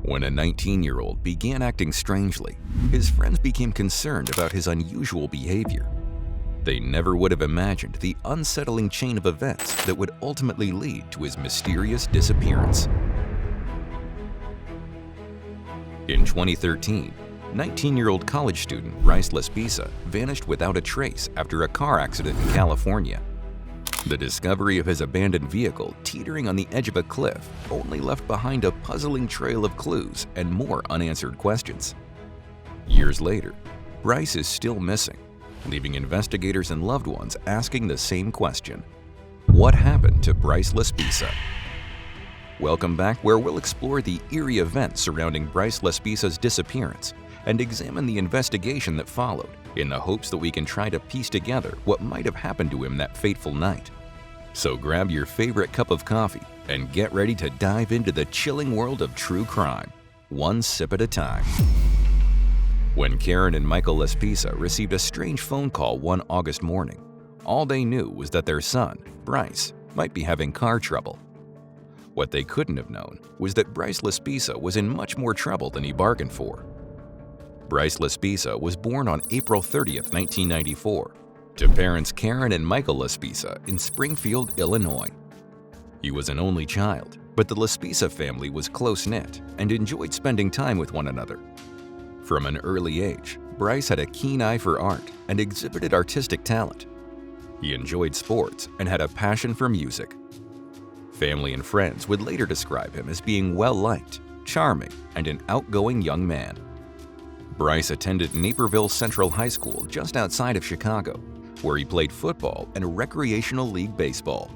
When a 19-year-old began acting strangely, his friends became concerned about his unusual behavior. They never would have imagined the unsettling chain of events that would ultimately lead to his mysterious disappearance. In 2013, 19-year-old college student Bryce Laspisa vanished without a trace after a car accident in California. The discovery of his abandoned vehicle teetering on the edge of a cliff only left behind a puzzling trail of clues and more unanswered questions. Years later, Bryce is still missing, leaving investigators and loved ones asking the same question: what happened to Bryce Laspisa? Welcome back, where we'll explore the eerie events surrounding Bryce Laspisa's disappearance and examine the investigation that followed, in the hopes that we can try to piece together what might have happened to him that fateful night. So grab your favorite cup of coffee and get ready to dive into the chilling world of true crime, one sip at a time. When Karen and Michael Laspisa received a strange phone call one August morning, all they knew was that their son, Bryce, might be having car trouble. What they couldn't have known was that Bryce Laspisa was in much more trouble than he bargained for. Bryce Laspisa was born on April 30, 1994, to parents Karen and Michael Laspisa in Springfield, Illinois. He was an only child, but the Laspisa family was close-knit and enjoyed spending time with one another. From an early age, Bryce had a keen eye for art and exhibited artistic talent. He enjoyed sports and had a passion for music. Family and friends would later describe him as being well-liked, charming, and an outgoing young man. Bryce attended Naperville Central High School just outside of Chicago, where he played football and recreational league baseball.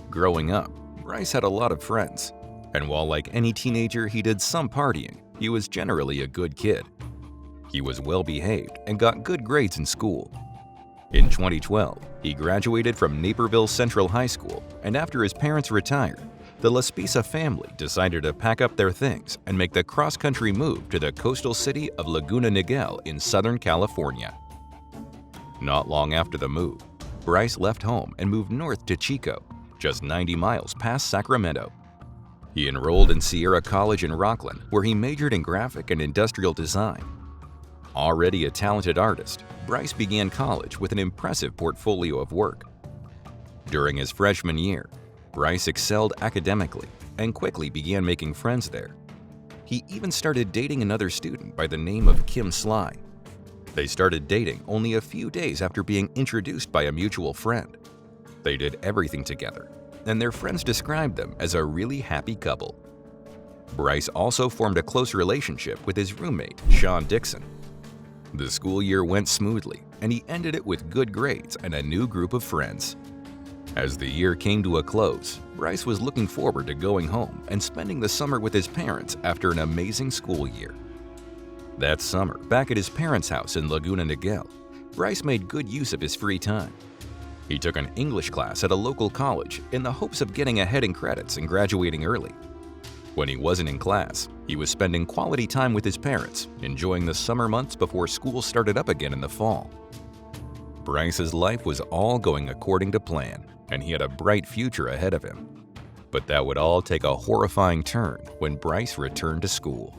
Growing up, Bryce had a lot of friends, and while like any teenager he did some partying, he was generally a good kid. He was well-behaved and got good grades in school. In 2012, he graduated from Naperville Central High School, and after his parents retired, the Laspisa family decided to pack up their things and make the cross-country move to the coastal city of Laguna Niguel in Southern California. Not long after the move, Bryce left home and moved north to Chico, just 90 miles past Sacramento. He enrolled in Sierra College in Rocklin, where he majored in graphic and industrial design. Already a talented artist, Bryce began college with an impressive portfolio of work. During his freshman year, Bryce excelled academically and quickly began making friends there. He even started dating another student by the name of Kim Sly. They started dating only a few days after being introduced by a mutual friend. They did everything together, and their friends described them as a really happy couple. Bryce also formed a close relationship with his roommate, Sean Dixon. The school year went smoothly, and he ended it with good grades and a new group of friends. As the year came to a close, Bryce was looking forward to going home and spending the summer with his parents after an amazing school year. That summer, back at his parents' house in Laguna Niguel, Bryce made good use of his free time. He took an English class at a local college in the hopes of getting ahead in credits and graduating early. When he wasn't in class, he was spending quality time with his parents, enjoying the summer months before school started up again in the fall. Bryce's life was all going according to plan, and he had a bright future ahead of him. But that would all take a horrifying turn when Bryce returned to school.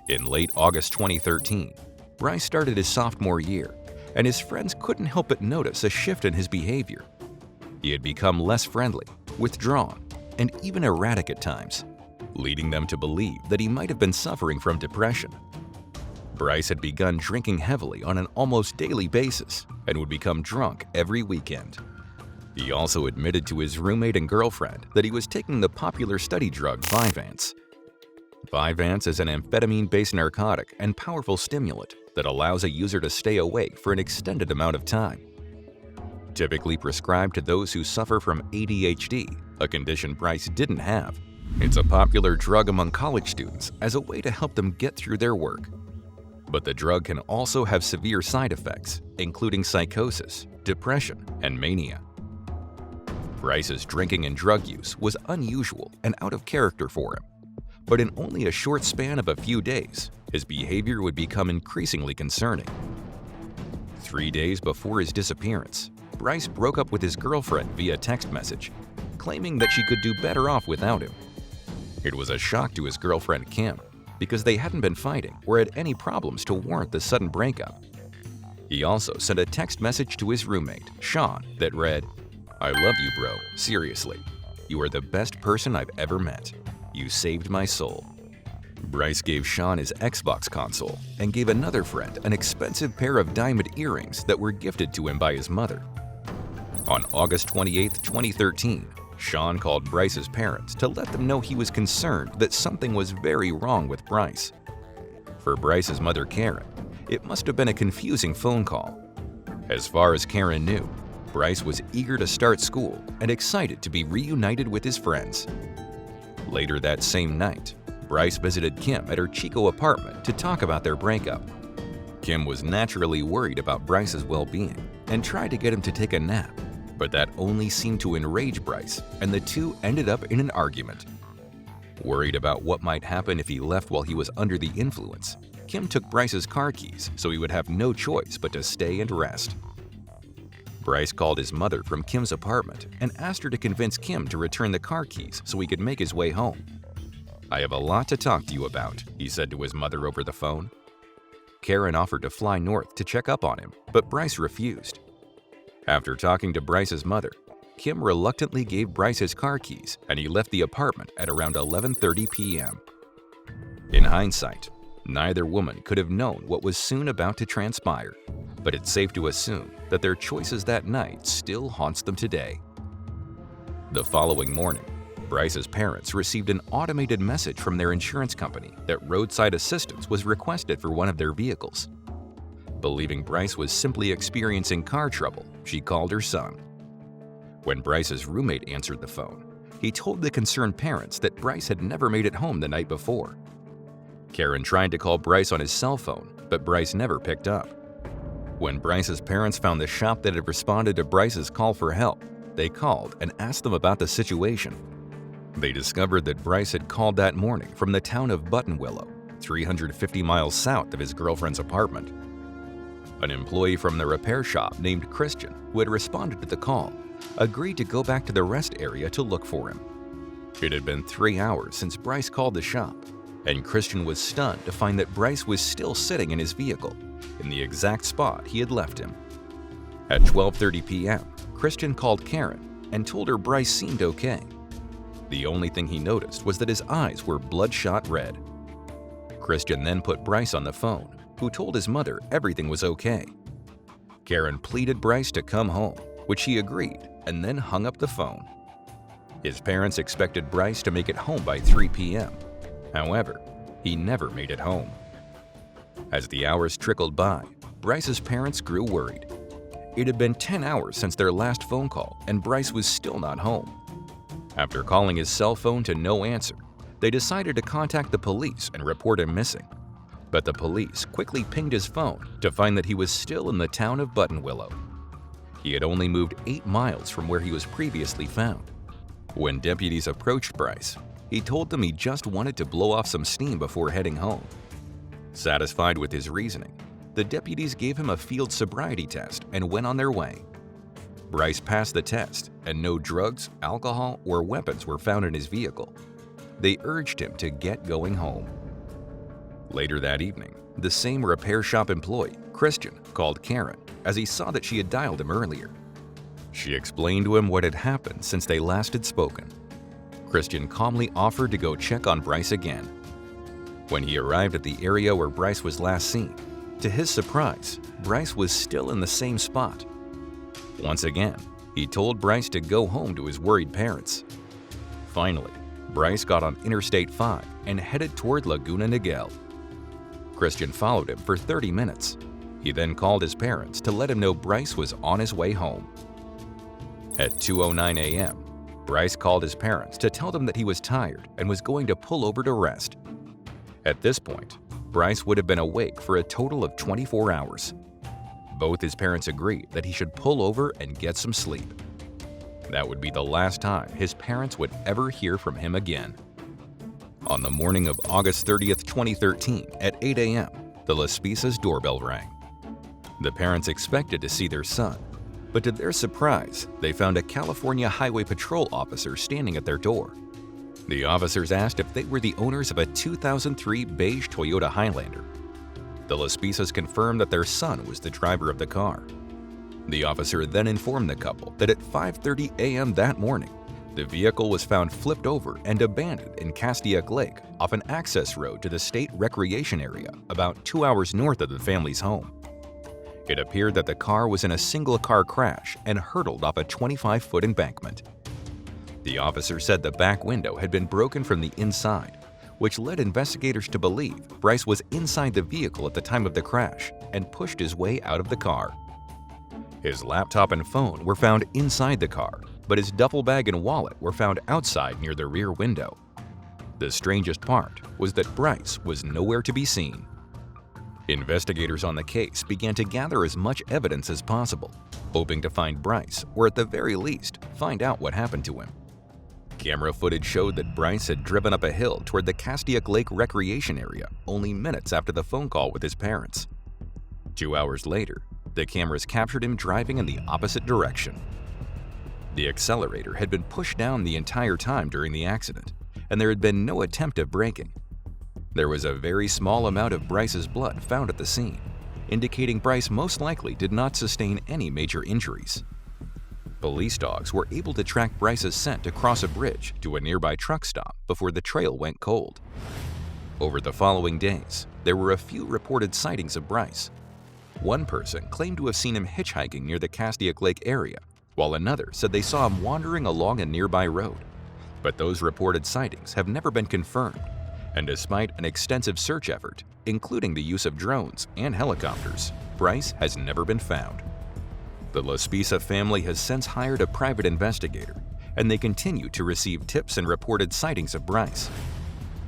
In late August 2013, Bryce started his sophomore year, and his friends couldn't help but notice a shift in his behavior. He had become less friendly, withdrawn, and even erratic at times, leading them to believe that he might have been suffering from depression. Bryce had begun drinking heavily on an almost daily basis and would become drunk every weekend. He also admitted to his roommate and girlfriend that he was taking the popular study drug Vyvanse. Vyvanse is an amphetamine-based narcotic and powerful stimulant that allows a user to stay awake for an extended amount of time. Typically prescribed to those who suffer from ADHD, a condition Bryce didn't have, it's a popular drug among college students as a way to help them get through their work. But the drug can also have severe side effects, including psychosis, depression, and mania. Bryce's drinking and drug use was unusual and out of character for him, but in only a short span of a few days, his behavior would become increasingly concerning. 3 days before his disappearance, Bryce broke up with his girlfriend via text message, claiming that she could do better off without him. It was a shock to his girlfriend Kim, because they hadn't been fighting or had any problems to warrant the sudden breakup. He also sent a text message to his roommate, Sean, that read, "I love you, bro. Seriously. You are the best person I've ever met. You saved my soul." Bryce gave Sean his Xbox console and gave another friend an expensive pair of diamond earrings that were gifted to him by his mother. On August 28, 2013, Sean called Bryce's parents to let them know he was concerned that something was very wrong with Bryce. For Bryce's mother, Karen, it must have been a confusing phone call. As far as Karen knew, Bryce was eager to start school and excited to be reunited with his friends. Later that same night, Bryce visited Kim at her Chico apartment to talk about their breakup. Kim was naturally worried about Bryce's well-being and tried to get him to take a nap, but that only seemed to enrage Bryce, and the two ended up in an argument. Worried about what might happen if he left while he was under the influence, Kim took Bryce's car keys so he would have no choice but to stay and rest. Bryce called his mother from Kim's apartment and asked her to convince Kim to return the car keys so he could make his way home. "I have a lot to talk to you about," he said to his mother over the phone. Karen offered to fly north to check up on him, but Bryce refused. After talking to Bryce's mother, Kim reluctantly gave Bryce his car keys and he left the apartment at around 11:30 p.m. In hindsight, neither woman could have known what was soon about to transpire, but it's safe to assume that their choices that night still haunts them today. The following morning, Bryce's parents received an automated message from their insurance company that roadside assistance was requested for one of their vehicles. Believing Bryce was simply experiencing car trouble, she called her son. When Bryce's roommate answered the phone, he told the concerned parents that Bryce had never made it home the night before. Karen tried to call Bryce on his cell phone, but Bryce never picked up. When Bryce's parents found the shop that had responded to Bryce's call for help, they called and asked them about the situation. They discovered that Bryce had called that morning from the town of Buttonwillow, 350 miles south of his girlfriend's apartment. An employee from the repair shop named Christian, who had responded to the call, agreed to go back to the rest area to look for him. It had been 3 hours since Bryce called the shop, and Christian was stunned to find that Bryce was still sitting in his vehicle, in the exact spot he had left him. At 12:30 p.m., Christian called Karen and told her Bryce seemed okay. The only thing he noticed was that his eyes were bloodshot red. Christian then put Bryce on the phone, who told his mother everything was okay. Karen pleaded Bryce to come home, which he agreed, and then hung up the phone. His parents expected Bryce to make it home by 3 p.m. However, he never made it home. As the hours trickled by, Bryce's parents grew worried. It had been 10 hours since their last phone call, and Bryce was still not home. After calling his cell phone to no answer, they decided to contact the police and report him missing. But the police quickly pinged his phone to find that he was still in the town of Buttonwillow. He had only moved 8 miles from where he was previously found. When deputies approached Bryce, he told them he just wanted to blow off some steam before heading home. Satisfied with his reasoning, the deputies gave him a field sobriety test and went on their way. Bryce passed the test, and no drugs, alcohol, or weapons were found in his vehicle. They urged him to get going home. Later that evening, the same repair shop employee, Christian, called Karen as he saw that she had dialed him earlier. She explained to him what had happened since they last had spoken. Christian calmly offered to go check on Bryce again. When he arrived at the area where Bryce was last seen, to his surprise, Bryce was still in the same spot. Once again, he told Bryce to go home to his worried parents. Finally, Bryce got on Interstate 5 and headed toward Laguna Niguel. Christian followed him for 30 minutes. He then called his parents to let him know Bryce was on his way home. At 2:09 a.m., Bryce called his parents to tell them that he was tired and was going to pull over to rest. At this point, Bryce would have been awake for a total of 24 hours. Both his parents agreed that he should pull over and get some sleep. That would be the last time his parents would ever hear from him again. On the morning of August 30th, 2013, at 8 a.m., the Laspisa's doorbell rang. The parents expected to see their son, but to their surprise, they found a California Highway Patrol officer standing at their door. The officers asked if they were the owners of a 2003 beige Toyota Highlander. The Laspisas confirmed that their son was the driver of the car. The officer then informed the couple that at 5:30 a.m. that morning, the vehicle was found flipped over and abandoned in Castaic Lake off an access road to the state recreation area about 2 hours north of the family's home. It appeared that the car was in a single-car crash and hurtled off a 25-foot embankment. The officer said the back window had been broken from the inside, which led investigators to believe Bryce was inside the vehicle at the time of the crash and pushed his way out of the car. His laptop and phone were found inside the car, but his duffel bag and wallet were found outside near the rear window. The strangest part was that Bryce was nowhere to be seen. Investigators on the case began to gather as much evidence as possible, hoping to find Bryce, or at the very least, find out what happened to him. Camera footage showed that Bryce had driven up a hill toward the Castaic Lake recreation area only minutes after the phone call with his parents. 2 hours later, the cameras captured him driving in the opposite direction. The accelerator had been pushed down the entire time during the accident, and there had been no attempt at braking. There was a very small amount of Bryce's blood found at the scene, indicating Bryce most likely did not sustain any major injuries. Police dogs were able to track Bryce's scent across a bridge to a nearby truck stop before the trail went cold. Over the following days, there were a few reported sightings of Bryce. One person claimed to have seen him hitchhiking near the Castaic Lake area, while another said they saw him wandering along a nearby road. But those reported sightings have never been confirmed, and despite an extensive search effort, including the use of drones and helicopters, Bryce has never been found. The Laspisa family has since hired a private investigator, and they continue to receive tips and reported sightings of Bryce.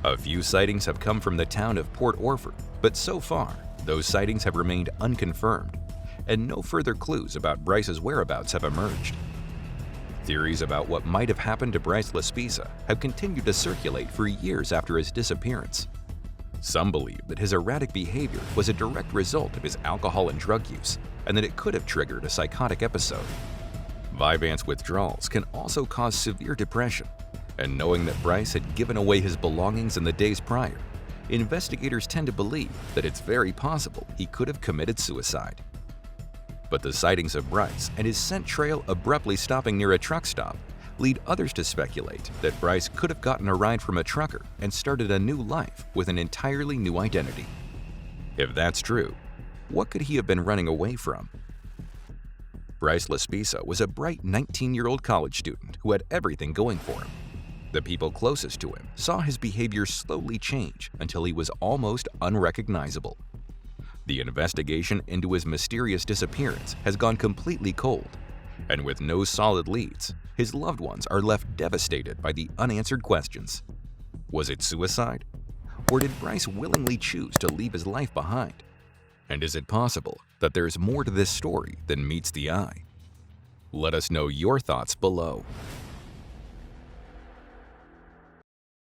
A few sightings have come from the town of Port Orford, but so far, those sightings have remained unconfirmed, and no further clues about Bryce's whereabouts have emerged. Theories about what might have happened to Bryce Laspisa have continued to circulate for years after his disappearance. Some believe that his erratic behavior was a direct result of his alcohol and drug use, and that it could have triggered a psychotic episode. Vyvanse withdrawals can also cause severe depression, and knowing that Bryce had given away his belongings in the days prior, investigators tend to believe that it's very possible he could have committed suicide. But the sightings of Bryce and his scent trail abruptly stopping near a truck stop lead others to speculate that Bryce could have gotten a ride from a trucker and started a new life with an entirely new identity. If that's true, what could he have been running away from? Bryce Laspisa was a bright 19-year-old college student who had everything going for him. The people closest to him saw his behavior slowly change until he was almost unrecognizable. The investigation into his mysterious disappearance has gone completely cold, and with no solid leads, his loved ones are left devastated by the unanswered questions. Was it suicide? Or did Bryce willingly choose to leave his life behind? And is it possible that there's more to this story than meets the eye? Let us know your thoughts below.